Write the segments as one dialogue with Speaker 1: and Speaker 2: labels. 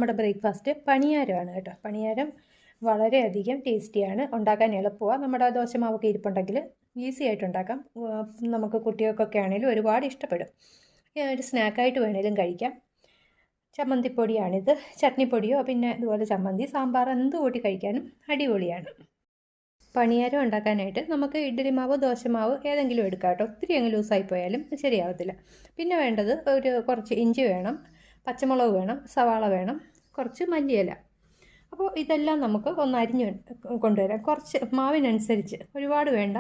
Speaker 1: നമ്മുടെ ബ്രേക്ക്ഫാസ്റ്റ് പണിയാരമാണ് കേട്ടോ. പണിയാരം വളരെയധികം ടേസ്റ്റിയാണ്, ഉണ്ടാക്കാൻ എളുപ്പമാണ്. നമ്മുടെ ദോശമാവൊക്കെ ഇരിപ്പുണ്ടെങ്കിൽ ഈസി ആയിട്ട് ഉണ്ടാക്കാം. നമുക്ക് കുട്ടികൾക്കൊക്കെ ആണെങ്കിലും ഒരുപാട് ഇഷ്ടപ്പെടും. ഒരു സ്നാക്കായിട്ട് വേണേലും കഴിക്കാം. ചമ്മന്തിപ്പൊടിയാണിത്, ചട്നിപ്പൊടിയോ പിന്നെ ഇതുപോലെ ചമ്മന്തി, സാമ്പാർ എന്ത് കൂട്ടി കഴിക്കാനും അടിപൊളിയാണ്. പണിയാരം ഉണ്ടാക്കാനായിട്ട് നമുക്ക് ഇഡ്ഡലി മാവ്, ദോശമാവ് ഏതെങ്കിലും എടുക്കാം കേട്ടോ. ഒത്തിരി അങ്ങ് ലൂസായി പോയാലും ശരിയാവത്തില്ല. പിന്നെ വേണ്ടത് കുറച്ച് ഇഞ്ചി വേണം, പച്ചമുളക് വേണം, സവാള വേണം, കുറച്ച് മല്ലിയില. അപ്പോൾ ഇതെല്ലാം നമുക്ക് ഒന്ന് അരിഞ്ഞ് കൊണ്ടുവരാം, കുറച്ച് മാവിനനുസരിച്ച്, ഒരുപാട് വേണ്ട.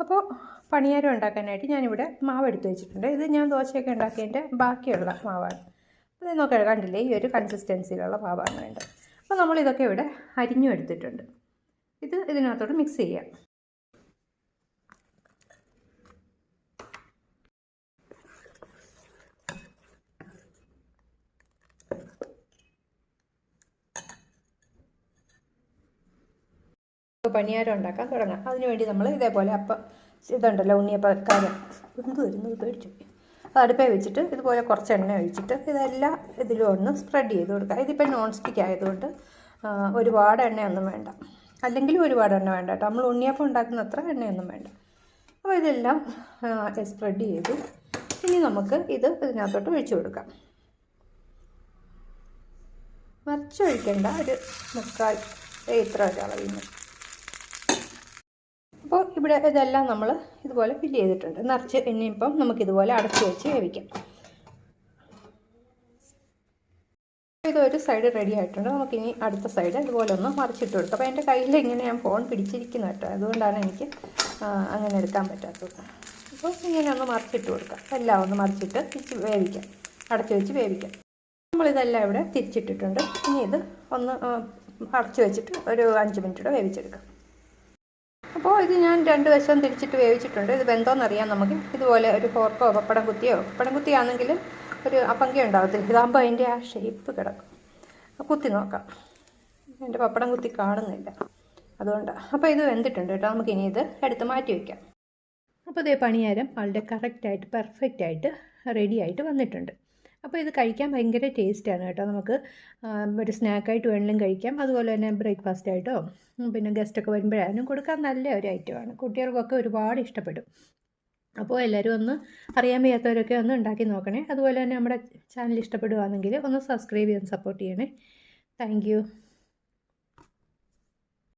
Speaker 1: അപ്പോൾ പണിയാരം ഉണ്ടാക്കാനായിട്ട് ഞാനിവിടെ മാവ് എടുത്ത് വെച്ചിട്ടുണ്ട്. ഇത് ഞാൻ ദോശയൊക്കെ ഉണ്ടാക്കിയതിൻ്റെ ബാക്കിയുള്ള മാവാണ്. ഇത് നോക്കാം, കണ്ടില്ലേ, ഈ ഒരു കൺസിസ്റ്റൻസിയിലുള്ള മാവാണ് വേണ്ടത്. അപ്പോൾ നമ്മളിതൊക്കെ ഇവിടെ അരിഞ്ഞും എടുത്തിട്ടുണ്ട്. ഇത് ഇതിനകത്തോട്ട് മിക്സ് ചെയ്യാം. പണിയാരം ഉണ്ടാക്കാൻ തുടങ്ങാം. അതിനുവേണ്ടി നമ്മൾ ഇതേപോലെ ഇതുണ്ടല്ലോ, ഉണ്ണിയപ്പക്കാരം എന്ത് വരുന്നു പേടിച്ചു. അത് അടുപ്പേ വെച്ചിട്ട് ഇതുപോലെ കുറച്ച് എണ്ണ ഒഴിച്ചിട്ട് ഇതെല്ലാം ഇതിലും ഒന്ന് സ്പ്രെഡ് ചെയ്ത് കൊടുക്കുക. ഇതിപ്പോൾ നോൺ സ്റ്റിക്ക് ആയതുകൊണ്ട് ഒരുപാട് എണ്ണയൊന്നും വേണ്ട, അല്ലെങ്കിൽ ഒരുപാട് എണ്ണ വേണ്ട കേട്ടോ. നമ്മൾ ഉണ്ണിയപ്പം ഉണ്ടാക്കുന്ന അത്ര എണ്ണയൊന്നും വേണ്ട. അപ്പോൾ ഇതെല്ലാം സ്പ്രെഡ് ചെയ്തു. ഇനി നമുക്ക് ഇതിനകത്തോട്ട് ഒഴിച്ചു കൊടുക്കാം. നിറച്ചൊഴിക്കേണ്ട, ഒരു മുക്കാൽ ഇത്ര ഒരളവിന്. അപ്പോൾ ഇവിടെ ഇതെല്ലാം നമ്മൾ ഇതുപോലെ ഫില്ല് ചെയ്തിട്ടുണ്ട്, നിറച്ച്. ഇനിയിപ്പം നമുക്കിതുപോലെ അടച്ചു വെച്ച് വേവിക്കാം. ഇതൊരു സൈഡ് റെഡി ആയിട്ടുണ്ട്. നമുക്കിനി അടുത്ത സൈഡ് ഇതുപോലെ ഒന്ന് മറിച്ചിട്ട് കൊടുക്കാം. അപ്പോൾ എൻ്റെ കയ്യിൽ ഇങ്ങനെ ഞാൻ ഫോൺ പിടിച്ചിരിക്കുന്നു കേട്ടോ, അതുകൊണ്ടാണ് എനിക്ക് അങ്ങനെ എടുക്കാൻ പറ്റാത്തത്. അപ്പോൾ ഇങ്ങനെ ഒന്ന് മറിച്ചിട്ട് കൊടുക്കാം. എല്ലാം ഒന്ന് മറിച്ചിട്ട് വേവിക്കാം, അടച്ചു വെച്ച് വേവിക്കാം. നമ്മളിതെല്ലാം ഇവിടെ തിരിച്ചിട്ടിട്ടുണ്ട്. ഇനി ഇത് ഒന്ന് അടച്ചു വെച്ചിട്ട് ഒരു 5 മിനിറ്റ് വേവിച്ചെടുക്കാം. അപ്പോൾ ഇത് ഞാൻ 2 വശവും തിരിച്ചിട്ട് വേവിച്ചിട്ടുണ്ട്. ഇത് വെന്തോന്നറിയാൻ നമുക്ക് ഇതുപോലെ ഒരു ഫോർക്കോ പപ്പടം കുത്തിയാണെങ്കിൽ ഒരു അപ്പങ്ക ഉണ്ടാകത്തില്ല. ഇതാകുമ്പോൾ അതിൻ്റെ ആ ഷേപ്പ് കിടക്കും. കുത്തി നോക്കാം. എൻ്റെ പപ്പടം കുത്തി കാണുന്നില്ല, അതുകൊണ്ടാണ്. അപ്പോൾ ഇത് വെന്തിട്ടുണ്ട് കേട്ടോ. നമുക്കിനി ഇത് എടുത്ത് മാറ്റി വയ്ക്കാം. അപ്പോൾ ഇതേ പണിയാരം വളരെ കറക്റ്റായിട്ട് പെർഫെക്റ്റായിട്ട് റെഡി ആയിട്ട് വന്നിട്ടുണ്ട്. അപ്പോൾ ഇത് കഴിക്കാൻ ഭയങ്കര ടേസ്റ്റാണ് കേട്ടോ. നമുക്ക് ഒരു സ്നാക്കായിട്ട് വേണമെങ്കിലും കഴിക്കാം, അതുപോലെ തന്നെ ബ്രേക്ക്ഫാസ്റ്റായിട്ടോ പിന്നെ ഗസ്റ്റൊക്കെ വരുമ്പോഴാനും കൊടുക്കാൻ നല്ല ഒരു ഐറ്റമാണ്. കുട്ടികൾക്കൊക്കെ ഒരുപാട് ഇഷ്ടപ്പെടും. അപ്പോൾ എല്ലാവരും ഒന്ന് അറിയാൻ വയ്യാത്തവരൊക്കെ ഒന്ന് ഉണ്ടാക്കി നോക്കണേ. അതുപോലെ തന്നെ നമ്മുടെ ചാനൽ ഇഷ്ടപ്പെടുകയാണെങ്കിൽ ഒന്ന് സബ്സ്ക്രൈബ് ചെയ്യാൻ സപ്പോർട്ട് ചെയ്യണേ. താങ്ക്